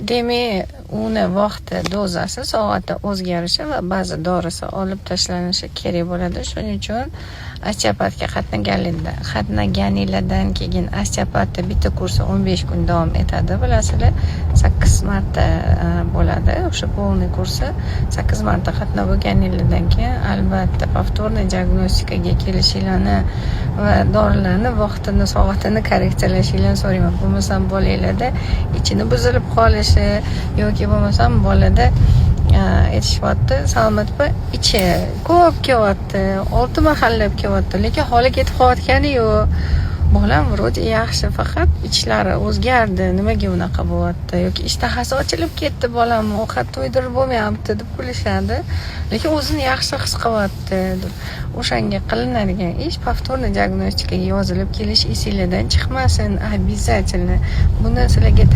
Demak, uni vaqti, dozasi, soati o'zgarishi va ba'zi dorisi olib tashlanishi kerak bo'ladi. Shuning uchun osteopatga qatnaganinglardan keyin osteopatda bitta kursi 15 kun davom etadi, bilasizlar. 8 marta bo'ladi o'sha polniy kursi. 8 marta qatnab bo'lganinglardan keyin albatta повторный diagnostikaga kelishinglarni va dorilarni vaqtini, soatini korreksiyalashinglarni so'rayman. Bo'lmasam bolalarda ichini buzilib qolishi yoki bo'lmasam bolada aytishyapti, Salmat opa ichi ko'p kelyapti, 6 mahallab kelyapti, lekin holi ketib qolayotgani yo'q. Bolam vроде yaxshi, faqat ichlari o'zgardi, nimaga unaqa bo'lyapti yoki ishtahasi ochilib ketdi, bolam ovqat to'ydirib bo'lmayapti deb kulishadi, lekin o'zini yaxshi his qilyapti deb. O'shanga qilinadigan ish повторный diagnostikaga yozilib kelish esinglardan chiqmasin, обязательно. Buni sizlarga